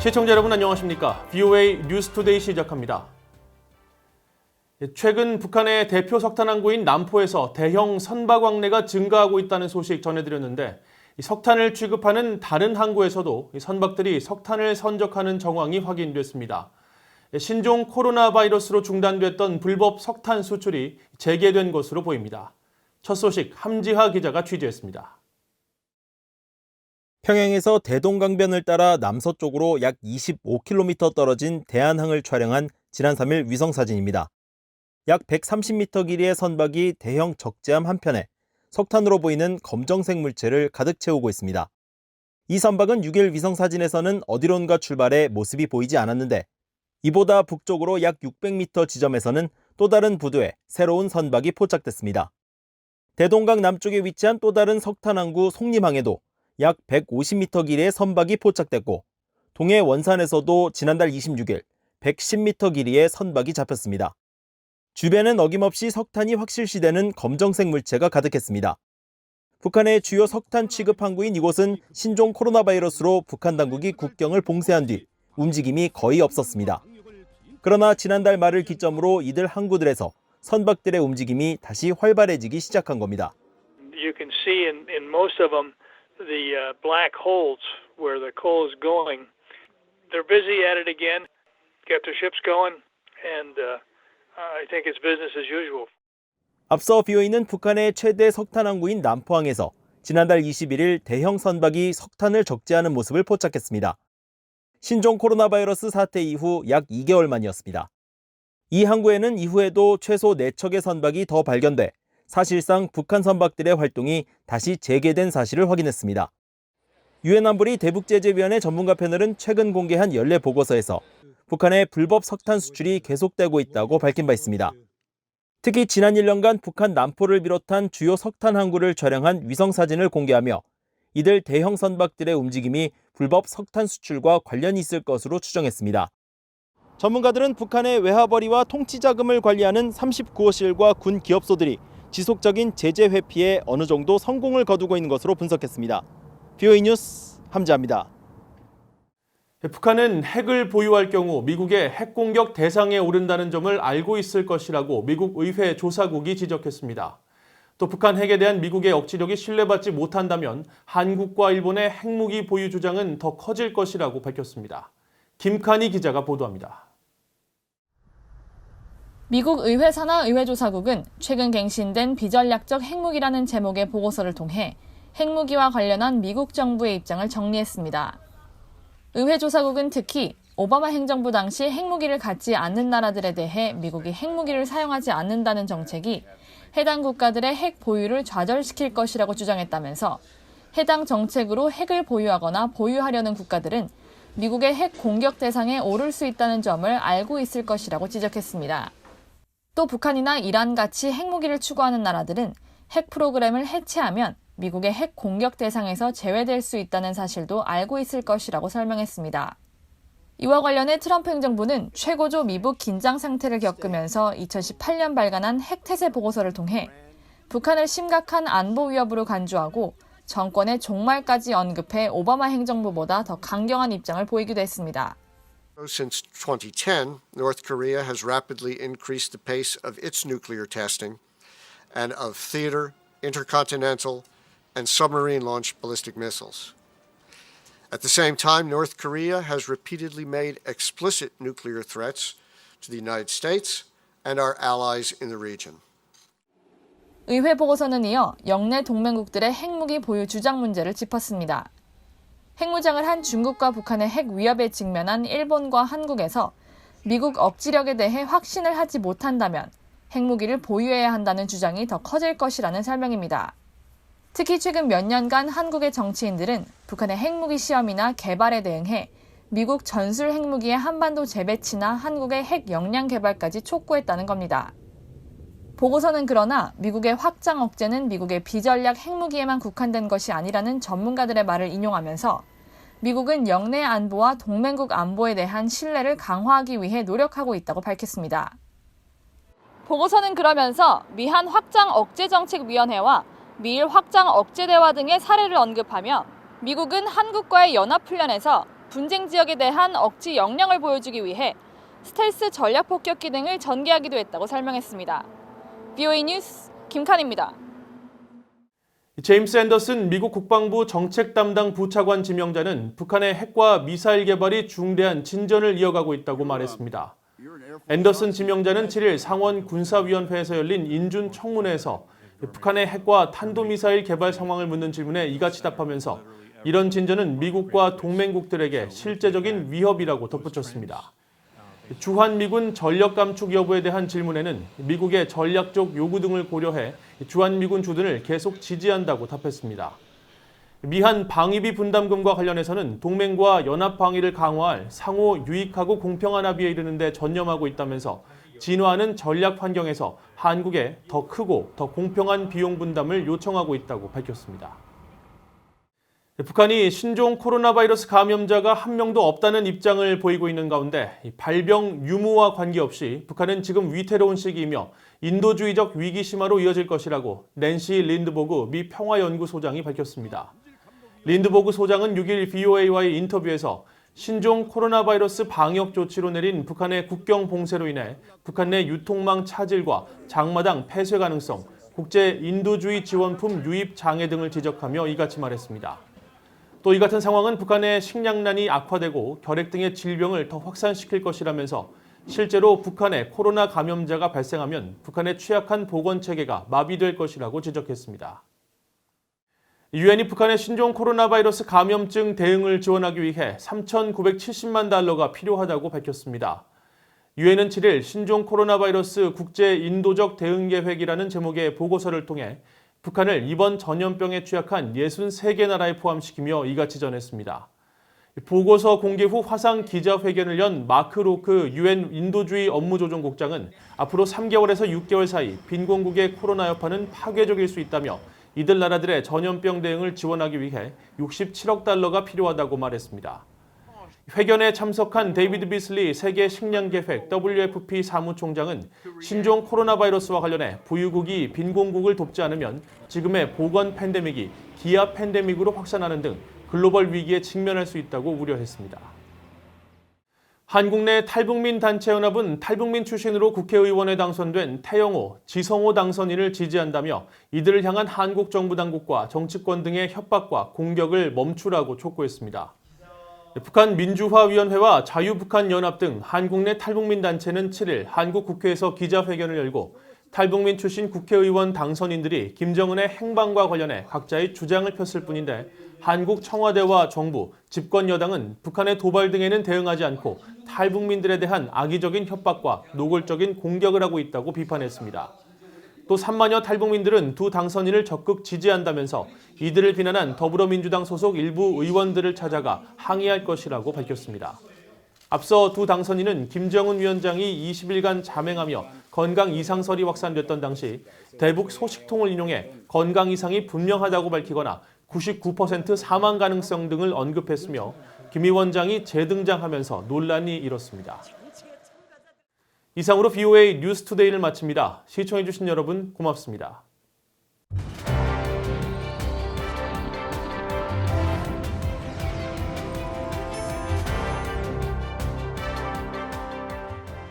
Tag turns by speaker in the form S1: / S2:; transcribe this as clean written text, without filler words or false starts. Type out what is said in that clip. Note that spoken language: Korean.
S1: 시청자 여러분 안녕하십니까? VOA 뉴스투데이 시작합니다. 최근 북한의 대표 석탄 항구인 남포에서 대형 선박 왕래가 증가하고 있다는 소식 전해드렸는데 석탄을 취급하는 다른 항구에서도 선박들이 석탄을 선적하는 정황이 확인됐습니다. 신종 코로나 바이러스로 중단됐던 불법 석탄 수출이 재개된 것으로 보입니다. 첫 소식 함지하 기자가 취재했습니다.
S2: 평양에서 대동강변을 따라 남서쪽으로 약 25km 떨어진 대한항을 촬영한 지난 3일 위성사진입니다. 약 130m 길이의 선박이 대형 적재함 한편에 석탄으로 보이는 검정색 물체를 가득 채우고 있습니다. 이 선박은 6일 위성사진에서는 어디론가 출발해 모습이 보이지 않았는데 이보다 북쪽으로 약 600m 지점에서는 또 다른 부두에 새로운 선박이 포착됐습니다. 대동강 남쪽에 위치한 또 다른 석탄항구 송림항에도 약 150m 길이의 선박이 포착됐고 동해 원산에서도 지난달 26일 110m 길이의 선박이 잡혔습니다. 주변엔 어김없이 석탄이 확실시되는 검정색 물체가 가득했습니다. 북한의 주요 석탄 취급 항구인 이곳은 신종 코로나 바이러스로 북한 당국이 국경을 봉쇄한 뒤 움직임이 거의 없었습니다. 그러나 지난달 말을 기점으로 이들 항구들에서 선박들의 움직임이 다시 활발해지기 시작한 겁니다.
S3: You can see in most of them the black holes where the coal is going. They're busy at it again. Get their ships going, and I think it's business as usual.
S2: 앞서 BOE는 북한의 최대 석탄 항구인 남포항에서 지난달 21일 대형 선박이 석탄을 적재하는 모습을 포착했습니다. 신종 코로나 바이러스 사태 이후 약 2개월 만이었습니다. 이 항구에는 이후에도 최소 4척의 선박이 더 발견돼 사실상 북한 선박들의 활동이 다시 재개된 사실을 확인했습니다. 유엔 안보리 대북제재위원회 전문가 패널은 최근 공개한 연례 보고서에서 북한의 불법 석탄 수출이 계속되고 있다고 밝힌 바 있습니다. 특히 지난 1년간 북한 남포를 비롯한 주요 석탄 항구를 촬영한 위성사진을 공개하며 이들 대형 선박들의 움직임이 불법 석탄 수출과 관련이 있을 것으로 추정했습니다. 전문가들은 북한의 외화벌이와 통치 자금을 관리하는 39호실과 군 기업소들이 지속적인 제재 회피에 어느 정도 성공을 거두고 있는 것으로 분석했습니다. BOE 뉴스 함지하입니다.
S1: 북한은 핵을 보유할 경우 미국의 핵 공격 대상에 오른다는 점을 알고 있을 것이라고 미국 의회 조사국이 지적했습니다. 또 북한 핵에 대한 미국의 억지력이 신뢰받지 못한다면 한국과 일본의 핵무기 보유 주장은 더 커질 것이라고 밝혔습니다. 김칸희 기자가 보도합니다.
S4: 미국 의회 산하 의회조사국은 최근 갱신된 비전략적 핵무기라는 제목의 보고서를 통해 핵무기와 관련한 미국 정부의 입장을 정리했습니다. 의회조사국은 특히 오바마 행정부 당시 핵무기를 갖지 않는 나라들에 대해 미국이 핵무기를 사용하지 않는다는 정책이 해당 국가들의 핵 보유를 좌절시킬 것이라고 주장했다면서 해당 정책으로 핵을 보유하거나 보유하려는 국가들은 미국의 핵 공격 대상에 오를 수 있다는 점을 알고 있을 것이라고 지적했습니다. 또 북한이나 이란같이 핵무기를 추구하는 나라들은 핵 프로그램을 해체하면 미국의 핵 공격 대상에서 제외될 수 있다는 사실도 알고 있을 것이라고 설명했습니다. 이와 관련해 트럼프 행정부는 최고조 미북 긴장 상태를 겪으면서 2018년 발간한 핵태세 보고서를 통해 북한을 심각한 안보 위협으로 간주하고 정권의 종말까지 언급해 오바마 행정부보다 더 강경한 입장을 보이기도 했습니다.
S5: Since 2010, North Korea has rapidly increased the pace of its nuclear testing and of theater, intercontinental, and submarine-launched ballistic missiles. At the same time, North Korea has repeatedly made explicit nuclear threats to the United States and our allies in the region.
S4: 의회 보고서는 이어 영내 동맹국들의 핵무기 보유 주장 문제를 짚었습니다. 핵무장을 한 중국과 북한의 핵 위협에 직면한 일본과 한국에서 미국 억지력에 대해 확신을 하지 못한다면 핵무기를 보유해야 한다는 주장이 더 커질 것이라는 설명입니다. 특히 최근 몇 년간 한국의 정치인들은 북한의 핵무기 시험이나 개발에 대응해 미국 전술 핵무기의 한반도 재배치나 한국의 핵 역량 개발까지 촉구했다는 겁니다. 보고서는 그러나 미국의 확장 억제는 미국의 비전략 핵무기에만 국한된 것이 아니라는 전문가들의 말을 인용하면서 미국은 영내 안보와 동맹국 안보에 대한 신뢰를 강화하기 위해 노력하고 있다고 밝혔습니다. 보고서는 그러면서 미한 확장 억제정책위원회와 미일 확장 억제 대화 등의 사례를 언급하며 미국은 한국과의 연합훈련에서 분쟁 지역에 대한 억지 역량을 보여주기 위해 스텔스 전략 폭격기 등을 전개하기도 했다고 설명했습니다. BOA 뉴스 김칸입니다.
S1: 제임스 앤더슨 미국 국방부 정책 담당 부차관 지명자는 북한의 핵과 미사일 개발이 중대한 진전을 이어가고 있다고 말했습니다. 앤더슨 지명자는 7일 상원 군사위원회에서 열린 인준 청문회에서 북한의 핵과 탄도미사일 개발 상황을 묻는 질문에 이같이 답하면서 이런 진전은 미국과 동맹국들에게 실제적인 위협이라고 덧붙였습니다. 주한미군 전력 감축 여부에 대한 질문에는 미국의 전략적 요구 등을 고려해 주한미군 주둔을 계속 지지한다고 답했습니다. 미한 방위비 분담금과 관련해서는 동맹과 연합 방위를 강화할 상호 유익하고 공평한 합의에 이르는 데 전념하고 있다면서 진화하는 전략 환경에서 한국에 더 크고 더 공평한 비용 분담을 요청하고 있다고 밝혔습니다. 북한이 신종 코로나 바이러스 감염자가 한 명도 없다는 입장을 보이고 있는 가운데 발병 유무와 관계없이 북한은 지금 위태로운 시기이며 인도주의적 위기 심화로 이어질 것이라고 낸시 린드보그 미 평화연구소장이 밝혔습니다. 린드보그 소장은 6일 BOA와의 인터뷰에서 신종 코로나 바이러스 방역 조치로 내린 북한의 국경 봉쇄로 인해 북한 내 유통망 차질과 장마당 폐쇄 가능성, 국제 인도주의 지원품 유입 장애 등을 지적하며 이같이 말했습니다. 또 이 같은 상황은 북한의 식량난이 악화되고 결핵 등의 질병을 더 확산시킬 것이라면서 실제로 북한에 코로나 감염자가 발생하면 북한의 취약한 보건체계가 마비될 것이라고 지적했습니다. 유엔이 북한의 신종 코로나 바이러스 감염증 대응을 지원하기 위해 3,970만 달러가 필요하다고 밝혔습니다. 유엔은 7일 신종 코로나 바이러스 국제 인도적 대응 계획이라는 제목의 보고서를 통해 북한을 이번 전염병에 취약한 63개 나라에 포함시키며 이같이 전했습니다. 보고서 공개 후 화상 기자회견을 연 마크 로크 유엔 인도주의 업무조정국장은 앞으로 3개월에서 6개월 사이 빈곤국의 코로나 여파는 파괴적일 수 있다며 이들 나라들의 전염병 대응을 지원하기 위해 67억 달러가 필요하다고 말했습니다. 회견에 참석한 데이비드 비슬리 세계 식량계획 WFP 사무총장은 신종 코로나 바이러스와 관련해 부유국이 빈곤국을 돕지 않으면 지금의 보건 팬데믹이 기아 팬데믹으로 확산하는 등 글로벌 위기에 직면할 수 있다고 우려했습니다. 한국 내 탈북민 단체연합은 탈북민 출신으로 국회의원에 당선된 태영호, 지성호 당선인을 지지한다며 이들을 향한 한국 정부 당국과 정치권 등의 협박과 공격을 멈추라고 촉구했습니다. 북한 민주화위원회와 자유북한연합 등 한국 내 탈북민 단체는 7일 한국 국회에서 기자회견을 열고 탈북민 출신 국회의원 당선인들이 김정은의 행방과 관련해 각자의 주장을 폈을 뿐인데 한국 청와대와 정부, 집권 여당은 북한의 도발 등에는 대응하지 않고 탈북민들에 대한 악의적인 협박과 노골적인 공격을 하고 있다고 비판했습니다. 또 3만여 탈북민들은 두 당선인을 적극 지지한다면서 이들을 비난한 더불어민주당 소속 일부 의원들을 찾아가 항의할 것이라고 밝혔습니다. 앞서 두 당선인은 김정은 위원장이 20일간 잠행하며 건강 이상설이 확산됐던 당시 대북 소식통을 인용해 건강 이상이 분명하다고 밝히거나 99% 사망 가능성 등을 언급했으며 김 위원장이 재등장하면서 논란이 일었습니다. 이상으로 BOA 뉴스투데이를 마칩니다. 시청해주신 여러분 고맙습니다.